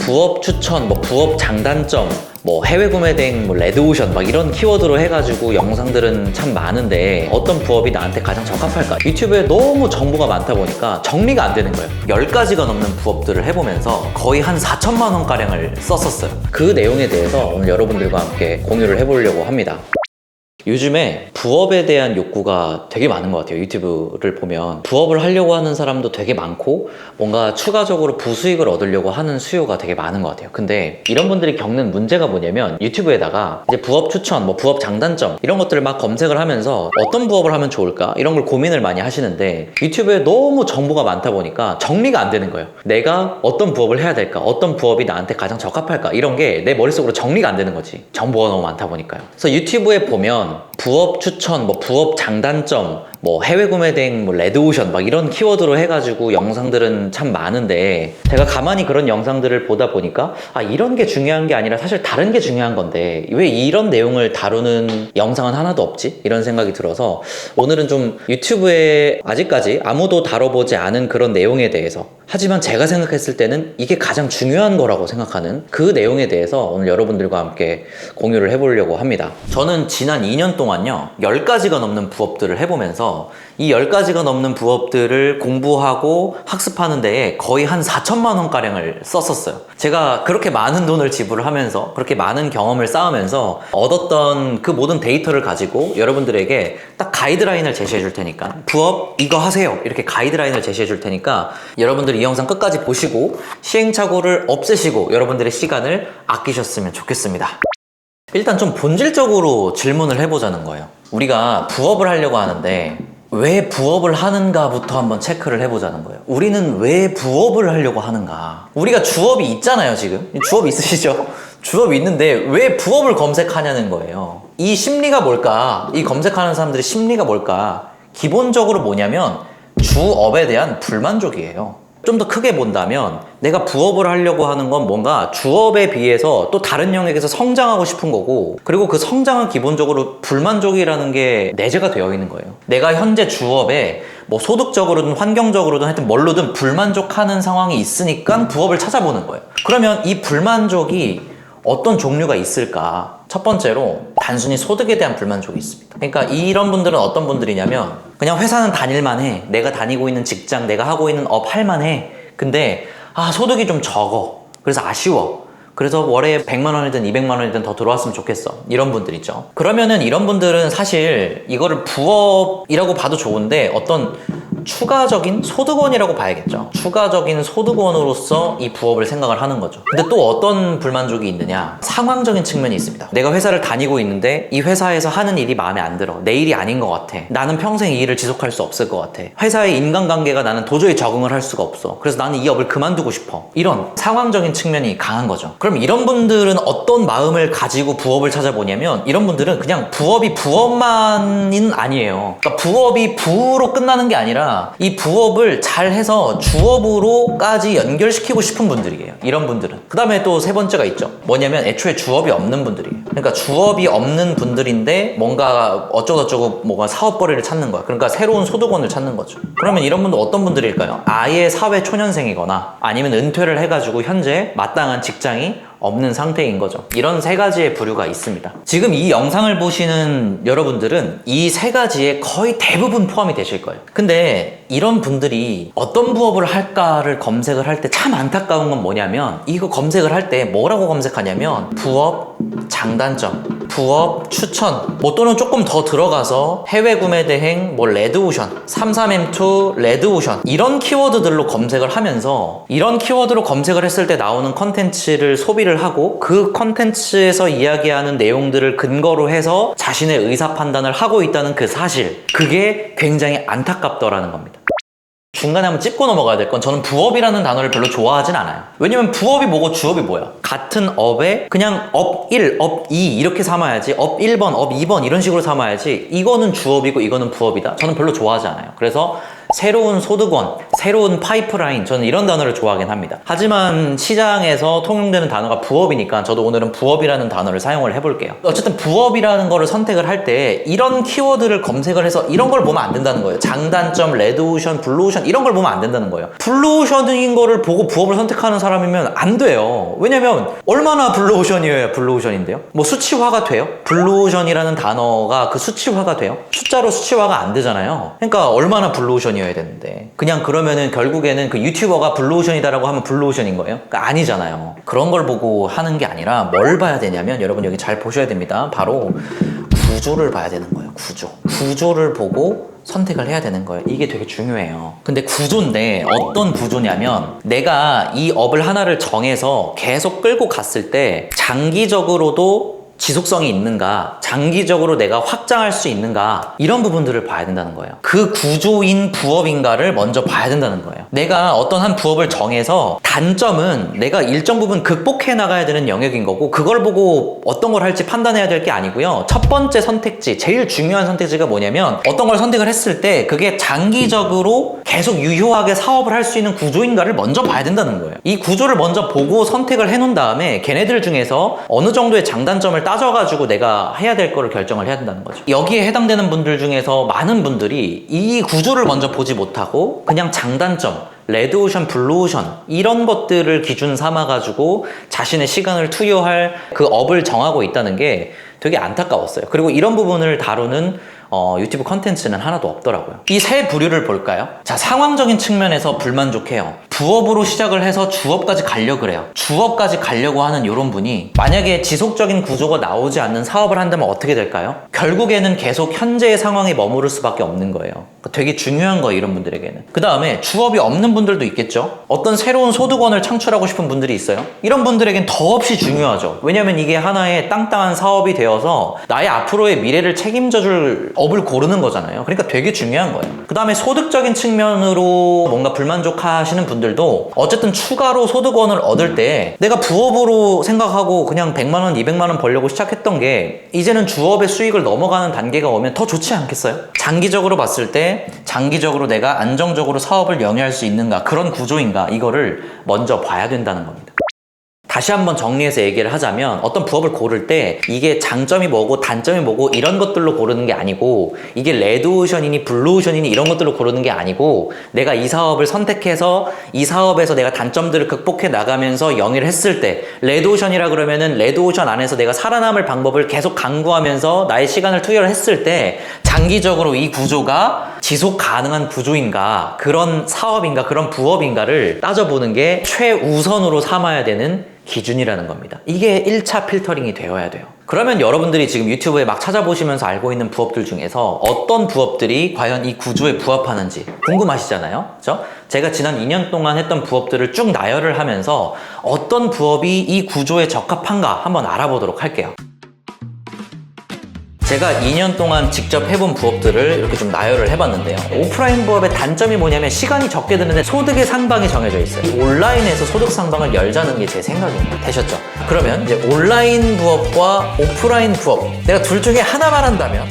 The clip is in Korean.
부업 추천, 부업 장단점, 해외 구매 대행, 레드오션 막 이런 키워드로 해가지고 영상들은 참 많은데 어떤 부업이 나한테 가장 적합할까? 유튜브에 너무 정보가 많다 보니까 정리가 안 되는 거예요. 10가지가 넘는 부업들을 해보면서 거의 한 4천만 원가량을 썼었어요. 그 내용에 대해서 오늘 여러분들과 함께 공유를 해보려고 합니다. 요즘에 부업에 대한 욕구가 되게 많은 것 같아요. 유튜브를 보면 부업을 하려고 하는 사람도 되게 많고 뭔가 추가적으로 부수익을 얻으려고 하는 수요가 되게 많은 것 같아요. 근데 이런 분들이 겪는 문제가 뭐냐면 유튜브에다가 이제 부업 추천, 부업 장단점 이런 것들을 막 검색을 하면서 어떤 부업을 하면 좋을까 이런 걸 고민을 많이 하시는데 유튜브에 너무 정보가 많다 보니까 정리가 안 되는 거예요. 내가 어떤 부업을 해야 될까, 어떤 부업이 나한테 가장 적합할까 이런 게 내 머릿속으로 정리가 안 되는 거지. 정보가 너무 많다 보니까요. 그래서 유튜브에 보면 부업 추천, 부업 장단점, 해외 구매 대행, 레드오션 막 이런 키워드로 해가지고 영상들은 참 많은데 제가 가만히 그런 영상들을 보다 보니까 이런 게 중요한 게 아니라 사실 다른 게 중요한 건데 왜 이런 내용을 다루는 영상은 하나도 없지? 이런 생각이 들어서 오늘은 좀 유튜브에 아직까지 아무도 다뤄보지 않은 그런 내용에 대해서 하지만 제가 생각했을 때는 이게 가장 중요한 거라고 생각하는 그 내용에 대해서 오늘 여러분들과 함께 공유를 해보려고 합니다. 저는 지난 2년 동안요 10가지가 넘는 부업들을 해보면서 이 10가지가 넘는 부업들을 공부하고 학습하는 데에 거의 한 4천만 원가량을 썼었어요. 제가 그렇게 많은 돈을 지불을 하면서 그렇게 많은 경험을 쌓으면서 얻었던 그 모든 데이터를 가지고 여러분들에게 딱 가이드라인을 제시해 줄 테니까 부업 이거 하세요 이렇게 가이드라인을 제시해 줄 테니까 여러분들 이 영상 끝까지 보시고 시행착오를 없애시고 여러분들의 시간을 아끼셨으면 좋겠습니다. 일단 좀 본질적으로 질문을 해보자는 거예요. 우리가 부업을 하려고 하는데 왜 부업을 하는가부터 한번 체크를 해보자는 거예요. 우리는 왜 부업을 하려고 하는가? 우리가 주업이 있잖아요, 지금. 주업 있으시죠? 주업이 있는데 왜 부업을 검색하냐는 거예요. 이 심리가 뭘까? 이 검색하는 사람들의 심리가 뭘까? 기본적으로 뭐냐면 주업에 대한 불만족이에요. 좀 더 크게 본다면 내가 부업을 하려고 하는 건 뭔가 주업에 비해서 또 다른 영역에서 성장하고 싶은 거고 그리고 그 성장은 기본적으로 불만족이라는 게 내재가 되어 있는 거예요. 내가 현재 주업에 소득적으로든 환경적으로든 하여튼 뭘로든 불만족하는 상황이 있으니까 부업을 찾아보는 거예요. 그러면 이 불만족이 어떤 종류가 있을까? 첫 번째로 단순히 소득에 대한 불만족이 있습니다. 그러니까 이런 분들은 어떤 분들이냐면 그냥 회사는 다닐만 해. 내가 다니고 있는 직장, 내가 하고 있는 업 할만 해. 근데 소득이 좀 적어. 그래서 아쉬워. 그래서 월에 100만 원이든 200만 원이든 더 들어왔으면 좋겠어. 이런 분들 있죠. 그러면은 이런 분들은 사실 이거를 부업이라고 봐도 좋은데 어떤 추가적인 소득원이라고 봐야겠죠. 추가적인 소득원으로서 이 부업을 생각을 하는 거죠. 근데 또 어떤 불만족이 있느냐? 상황적인 측면이 있습니다. 내가 회사를 다니고 있는데 이 회사에서 하는 일이 마음에 안 들어. 내 일이 아닌 것 같아. 나는 평생 이 일을 지속할 수 없을 것 같아. 회사의 인간관계가 나는 도저히 적응을 할 수가 없어. 그래서 나는 이 업을 그만두고 싶어. 이런 상황적인 측면이 강한 거죠. 그럼 이런 분들은 어떤 마음을 가지고 부업을 찾아보냐면 이런 분들은 그냥 부업이 부업만은 아니에요. 그러니까 부업이 부로 끝나는 게 아니라 이 부업을 잘 해서 주업으로까지 연결시키고 싶은 분들이에요. 이런 분들은. 그 다음에 또 세 번째가 있죠. 뭐냐면 애초에 주업이 없는 분들이에요. 그러니까 주업이 없는 분들인데 뭔가 어쩌고저쩌고 뭔가 사업거리를 찾는 거야. 그러니까 새로운 소득원을 찾는 거죠. 그러면 이런 분들 어떤 분들일까요? 아예 사회 초년생이거나 아니면 은퇴를 해가지고 현재 마땅한 직장이 없는 상태인 거죠. 이런 세 가지의 부류가 있습니다. 지금 이 영상을 보시는 여러분들은 이 세 가지에 거의 대부분 포함이 되실 거예요. 근데 이런 분들이 어떤 부업을 할까를 검색을 할 때 참 안타까운 건 뭐냐면 이거 검색을 할 때 뭐라고 검색하냐면 부업 장단점, 부업 추천 또는 조금 더 들어가서 해외 구매 대행, 레드오션, 33M2 레드오션 이런 키워드들로 검색을 하면서 이런 키워드로 검색을 했을 때 나오는 컨텐츠를 소비를 하고 그 컨텐츠에서 이야기하는 내용들을 근거로 해서 자신의 의사 판단을 하고 있다는 그 사실, 그게 굉장히 안타깝더라는 겁니다. 중간에 한번 짚고 넘어가야 될 건 저는 부업이라는 단어를 별로 좋아하진 않아요. 왜냐면 부업이 뭐고 주업이 뭐야? 같은 업에 그냥 업 1, 업 2 이렇게 삼아야지 업 1번, 업 2번 이런 식으로 삼아야지 이거는 주업이고 이거는 부업이다. 저는 별로 좋아하지 않아요. 그래서 새로운 소득원, 새로운 파이프라인, 저는 이런 단어를 좋아하긴 합니다. 하지만 시장에서 통용되는 단어가 부업이니까 저도 오늘은 부업이라는 단어를 사용을 해볼게요. 어쨌든 부업이라는 거를 선택을 할 때 이런 키워드를 검색을 해서 이런 걸 보면 안 된다는 거예요. 장단점, 레드오션, 블루오션 이런 걸 보면 안 된다는 거예요. 블루오션인 거를 보고 부업을 선택하는 사람이면 안 돼요. 왜냐면 얼마나 블루오션이어야 블루오션인데요? 뭐 수치화가 돼요? 블루오션이라는 단어가 그 수치화가 돼요? 숫자로 수치화가 안 되잖아요. 그러니까 얼마나 블루오션이어야 되는데 그냥 그러면은 결국에는 그 유튜버가 블루오션이다라고 하면 블루오션인 거예요? 그러니까 아니잖아요. 그런 걸 보고 하는 게 아니라 뭘 봐야 되냐면 여러분 여기 잘 보셔야 됩니다. 바로 구조를 봐야 되는 거예요. 구조를 보고 선택을 해야 되는 거예요. 이게 되게 중요해요. 근데 구조인데 어떤 구조냐면 내가 이 업을 하나를 정해서 계속 끌고 갔을 때 장기적으로도 지속성이 있는가, 장기적으로 내가 확장할 수 있는가, 이런 부분들을 봐야 된다는 거예요. 그 구조인 부업인가를 먼저 봐야 된다는 거예요. 내가 어떤 한 부업을 정해서 단점은 내가 일정 부분 극복해 나가야 되는 영역인 거고 그걸 보고 어떤 걸 할지 판단해야 될 게 아니고요. 첫 번째 선택지, 제일 중요한 선택지가 뭐냐면 어떤 걸 선택을 했을 때 그게 장기적으로 계속 유효하게 사업을 할 수 있는 구조인가를 먼저 봐야 된다는 거예요. 이 구조를 먼저 보고 선택을 해놓은 다음에 걔네들 중에서 어느 정도의 장단점을 따져가지고 내가 해야 될 거를 결정을 해야 된다는 거죠. 여기에 해당되는 분들 중에서 많은 분들이 이 구조를 먼저 보지 못하고 그냥 장단점, 레드오션, 블루오션 이런 것들을 기준 삼아가지고 자신의 시간을 투여할 그 업을 정하고 있다는 게 되게 안타까웠어요. 그리고 이런 부분을 다루는 유튜브 컨텐츠는 하나도 없더라고요. 이 세 부류를 볼까요? 자, 상황적인 측면에서 불만족해요. 부업으로 시작을 해서 주업까지 가려고 그래요. 주업까지 가려고 하는 이런 분이 만약에 지속적인 구조가 나오지 않는 사업을 한다면 어떻게 될까요? 결국에는 계속 현재의 상황에 머무를 수밖에 없는 거예요. 되게 중요한 거예요, 이런 분들에게는. 그 다음에 주업이 없는 분들도 있겠죠? 어떤 새로운 소득원을 창출하고 싶은 분들이 있어요. 이런 분들에겐 더없이 중요하죠. 왜냐면 이게 하나의 땅땅한 사업이 되어서 나의 앞으로의 미래를 책임져줄 업을 고르는 거잖아요. 그러니까 되게 중요한 거예요. 그 다음에 소득적인 측면으로 뭔가 불만족하시는 분들도 어쨌든 추가로 소득원을 얻을 때 내가 부업으로 생각하고 그냥 100만 원, 200만 원 벌려고 시작했던 게 이제는 주업의 수익을 넘어가는 단계가 오면 더 좋지 않겠어요? 장기적으로 봤을 때 장기적으로 내가 안정적으로 사업을 영위할 수 있는가, 그런 구조인가, 이거를 먼저 봐야 된다는 겁니다. 다시 한번 정리해서 얘기를 하자면 어떤 부업을 고를 때 이게 장점이 뭐고 단점이 뭐고 이런 것들로 고르는 게 아니고 이게 레드오션이니 블루오션이니 이런 것들로 고르는 게 아니고 내가 이 사업을 선택해서 이 사업에서 내가 단점들을 극복해 나가면서 영위를 했을 때 레드오션이라 그러면은 레드오션 안에서 내가 살아남을 방법을 계속 강구하면서 나의 시간을 투여를 했을 때 장기적으로 이 구조가 지속 가능한 구조인가, 그런 사업인가, 그런 부업인가를 따져보는 게 최우선으로 삼아야 되는 기준이라는 겁니다. 이게 1차 필터링이 되어야 돼요. 그러면 여러분들이 지금 유튜브에 막 찾아보시면서 알고 있는 부업들 중에서 어떤 부업들이 과연 이 구조에 부합하는지 궁금하시잖아요. 그렇죠? 제가 지난 2년 동안 했던 부업들을 쭉 나열을 하면서 어떤 부업이 이 구조에 적합한가 한번 알아보도록 할게요. 제가 2년 동안 직접 해본 부업들을 이렇게 좀 나열을 해봤는데요. 오프라인 부업의 단점이 뭐냐면 시간이 적게 드는데 소득의 상방이 정해져 있어요. 이 온라인에서 소득 상방을 열자는 게 제 생각입니다. 되셨죠? 그러면 이제 온라인 부업과 오프라인 부업, 내가 둘 중에 하나만 한다면